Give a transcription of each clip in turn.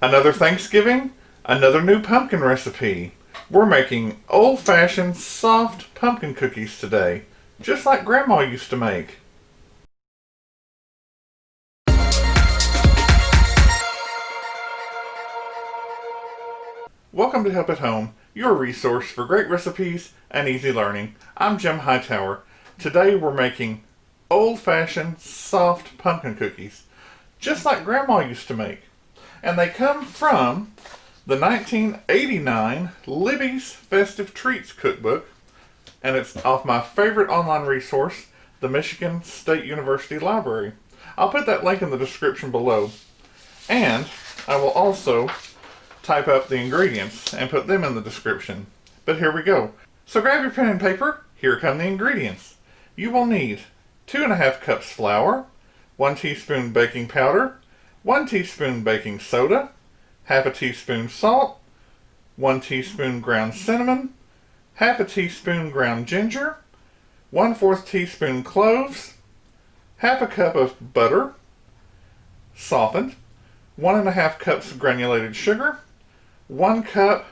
Another Thanksgiving, another new pumpkin recipe. We're making old-fashioned soft pumpkin cookies today, just like Grandma used to make. Welcome to Help at Home, your resource for great recipes and easy learning. I'm Jim Hightower. Today we're making old-fashioned soft pumpkin cookies, just like Grandma used to make. And they come from the 1989 Libby's Festive Treats Cookbook, and it's off my favorite online resource, the Michigan State University Library. I'll put that link in the description below, and I will also type up the ingredients and put them in the description. But here we go. So grab your pen and paper. Here come the ingredients. You will need 2.5 cups flour, 1 teaspoon baking powder, 1 teaspoon baking soda, half a teaspoon salt, 1 teaspoon ground cinnamon, half a teaspoon ground ginger, 1/4 teaspoon cloves, half a cup of butter, softened, 1.5 cups of granulated sugar, 1 cup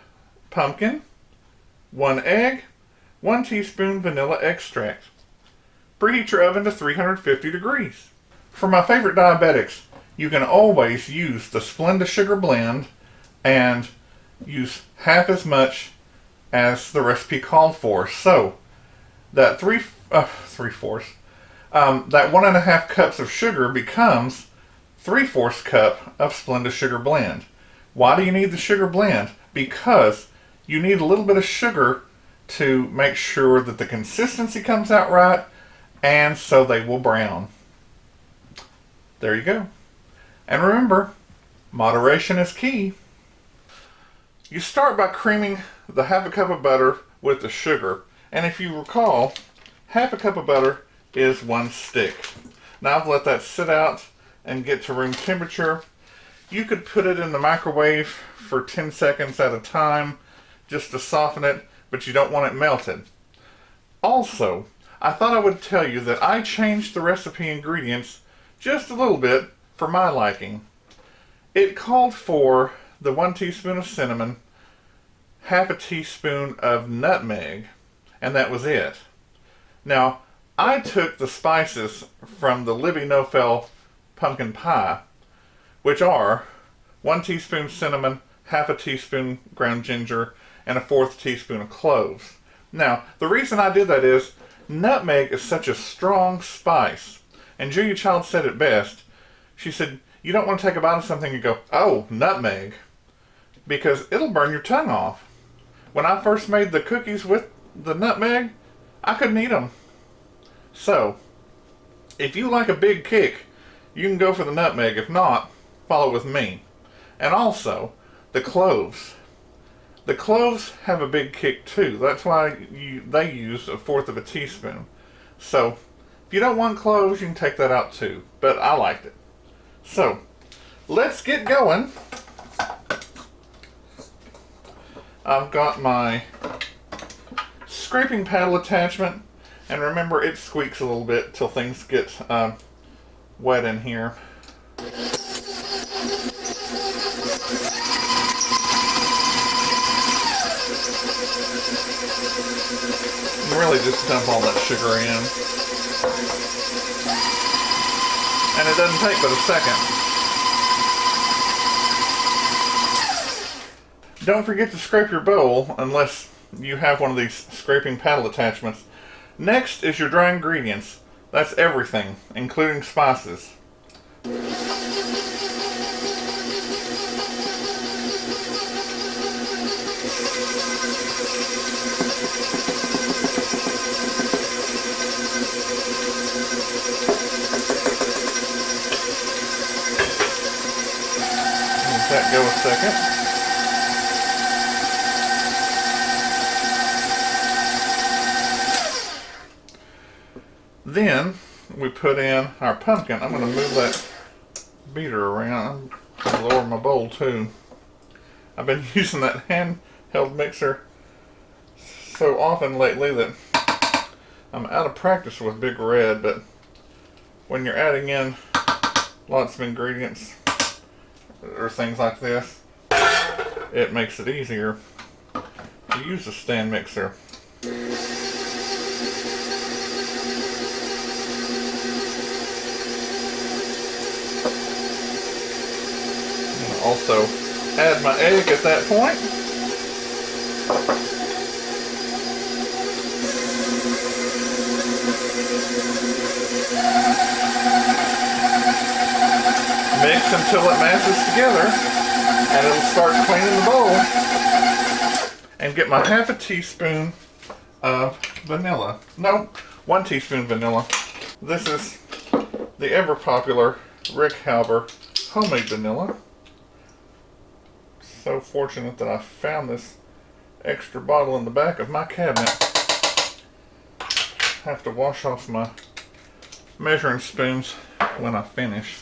pumpkin, 1 egg, 1 teaspoon vanilla extract. Preheat your oven to 350 degrees. For my favorite diabetics, you can always use the Splenda sugar blend and use half as much as the recipe called for. So that that 1.5 cups of sugar becomes 3/4 cup of Splenda sugar blend. Why do you need the sugar blend? Because you need a little bit of sugar to make sure that the consistency comes out right, and so they will brown. There you go. And remember, moderation is key. You start by creaming the half a cup of butter with the sugar. And if you recall, half a cup of butter is 1 stick. Now I've let that sit out and get to room temperature. You could put it in the microwave for 10 seconds at a time just to soften it, but you don't want it melted. Also, I thought I would tell you that I changed the recipe ingredients just a little bit for my liking. It called for the 1 teaspoon of cinnamon, half a teaspoon of nutmeg, and that was it. Now, I took the spices from the Libby No-Fail pumpkin pie, which are 1 teaspoon cinnamon, half a teaspoon ground ginger, and 1/4 teaspoon of cloves. Now, the reason I did that is nutmeg is such a strong spice. And Julia Child said it best. She said, you don't want to take a bite of something and go, oh, nutmeg, because it'll burn your tongue off. When I first made the cookies with the nutmeg, I couldn't eat them. So, if you like a big kick, you can go for the nutmeg. If not, follow with me. And also, the cloves. The cloves have a big kick too. That's why they use 1/4 teaspoon. So, if you don't want cloves, you can take that out too. But I liked it. So, let's get going. I've got my scraping paddle attachment. And remember, it squeaks a little bit till things get wet in here. And really just dump all that sugar in. And it doesn't take but a second. Don't forget to scrape your bowl unless you have one of these scraping paddle attachments. Next is your dry ingredients. That's everything, including spices. Let that go a second. Then we put in our pumpkin. I'm going to move that beater around. I'm going to lower my bowl too. I've been using that handheld mixer so often lately that I'm out of practice with Big Red, but when you're adding in lots of ingredients, or things like this, it makes it easier to use a stand mixer. And also add my egg at that point. Mix until it masses together, and it'll start cleaning the bowl. And get my half a teaspoon of vanilla. No, 1 teaspoon vanilla. This is the ever popular Rick Halber homemade vanilla. So fortunate that I found this extra bottle in the back of my cabinet. Have to wash off my measuring spoons when I finish.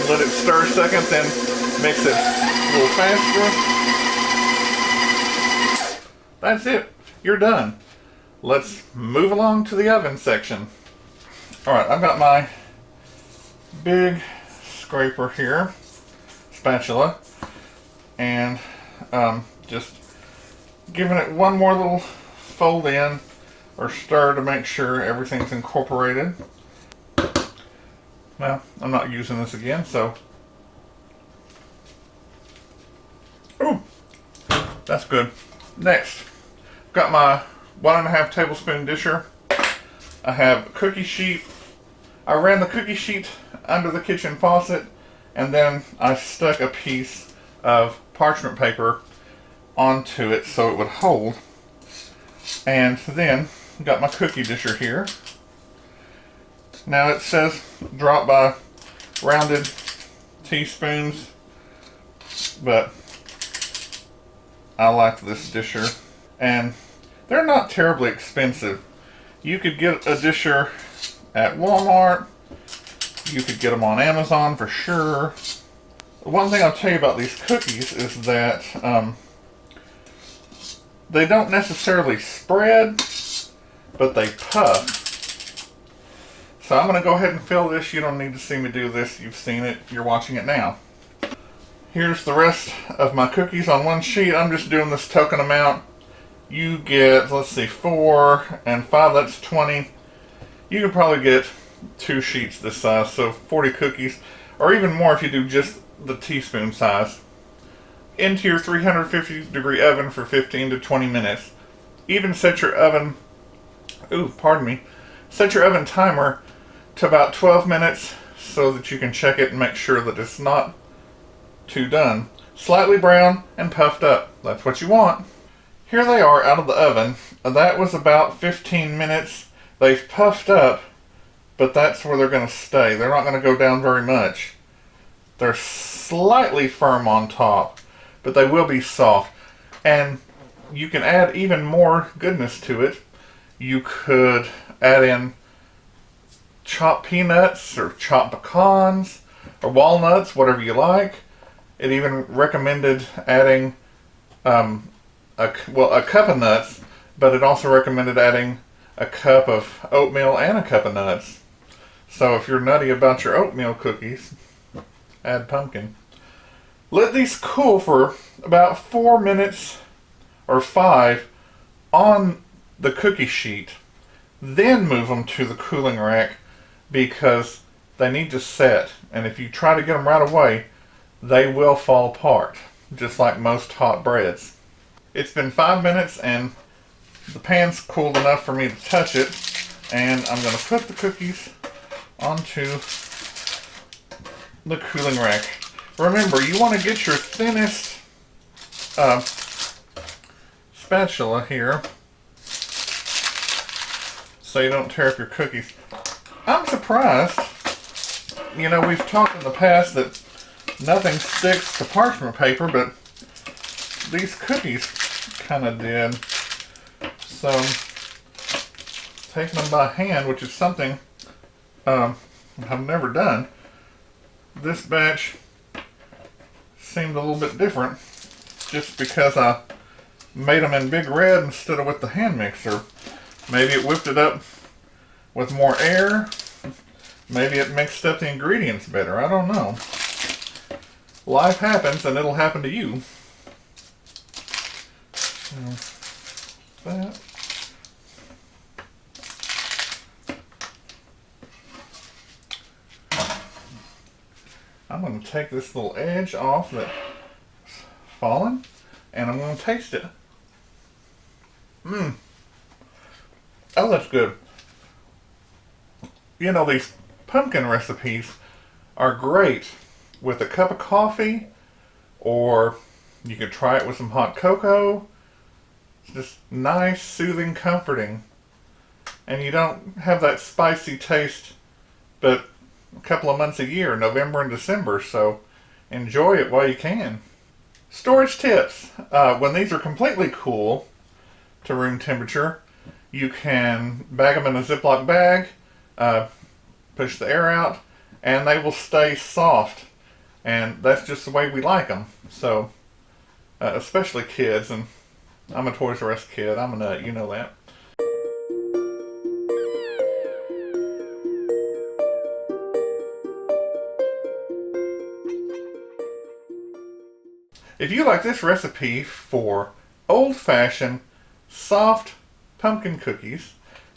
Let it stir a second, then mix it a little faster. That's it. You're done. Let's move along to the oven section. Alright, I've got my big scraper here, spatula, and just giving it one more little fold in or stir to make sure everything's incorporated. Well, I'm not using this again, so. Ooh, that's good. Next, got my 1.5 tablespoon disher. I have a cookie sheet. I ran the cookie sheet under the kitchen faucet, and then I stuck a piece of parchment paper onto it so it would hold. And then got my cookie disher here. Now it says drop by rounded teaspoons, but I like this disher, and they're not terribly expensive. You could get a disher at Walmart. You could get them on Amazon for sure. One thing I'll tell you about these cookies is that they don't necessarily spread, but they puff. So I'm going to go ahead and fill this. You don't need to see me do this. You've seen it. You're watching it now. Here's the rest of my cookies on one sheet. I'm just doing this token amount. You get, let's see, 4 and 5, that's 20. You could probably get 2 sheets this size, so 40 cookies, or even more if you do just the teaspoon size. Into your 350 degree oven for 15 to 20 minutes. Even set your oven, set your oven timer to about 12 minutes so that you can check it and make sure that it's not too done. Slightly brown and puffed up. That's what you want. Here they are out of the oven. That was about 15 minutes. They've puffed up, but that's where they're going to stay. They're not going to go down very much. They're slightly firm on top, but they will be soft. And you can add even more goodness to it. You could add in chopped peanuts or chopped pecans or walnuts, whatever you like. It even recommended adding a cup of nuts, but it also recommended adding a cup of oatmeal and a cup of nuts. So if you're nutty about your oatmeal cookies, add pumpkin. Let these cool for about 4 minutes or 5 on the cookie sheet. Then move them to the cooling rack because they need to set. And if you try to get them right away, they will fall apart, just like most hot breads. It's been 5 minutes and the pan's cooled enough for me to touch it. And I'm going to put the cookies onto the cooling rack. Remember, you want to get your thinnest spatula here so you don't tear up your cookies. I'm surprised. You know, we've talked in the past that nothing sticks to parchment paper, but these cookies kind of did. So, taking them by hand, which is something I've never done. This batch seemed a little bit different just because I made them in Big Red instead of with the hand mixer. Maybe it whipped it up with more air. Maybe it mixed up the ingredients better. I don't know. Life happens, and it'll happen to you. That. I'm going to take this little edge off that's fallen, and I'm going to taste it. Oh, that's good. You know, these pumpkin recipes are great with a cup of coffee, or you could try it with some hot cocoa. It's just nice, soothing, comforting. And you don't have that spicy taste but a couple of months a year, November and December, so enjoy it while you can. Storage tips. When these are completely cool to room temperature, you can bag them in a Ziploc bag, push the air out, and they will stay soft. And that's just the way we like them. So, especially kids, and I'm a Toys R Us kid, I'm a nut, you know that. If you like this recipe for old-fashioned, soft pumpkin cookies,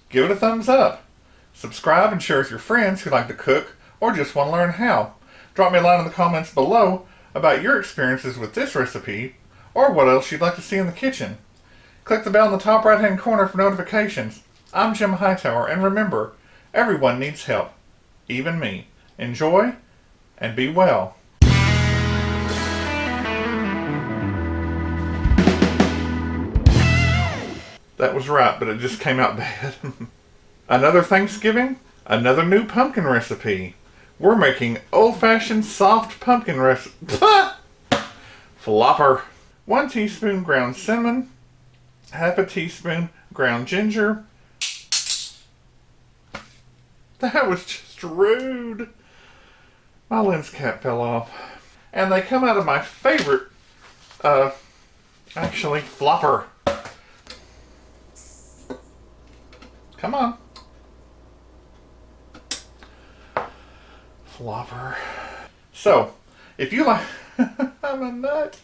give it a thumbs up. Subscribe and share with your friends who like to cook or just want to learn how. Drop me a line in the comments below about your experiences with this recipe or what else you'd like to see in the kitchen. Click the bell in the top right-hand corner for notifications. I'm Jim Hightower, and remember, everyone needs help, even me. Enjoy and be well. That was right, but it just came out bad. Another Thanksgiving, another new pumpkin recipe. We're making old-fashioned soft pumpkin recipe. Flopper. 1 teaspoon ground cinnamon, half a teaspoon ground ginger. That was just rude. My lens cap fell off. And they come out of my favorite, actually, flopper. Come on. Flopper. So, if you like... I'm a nut.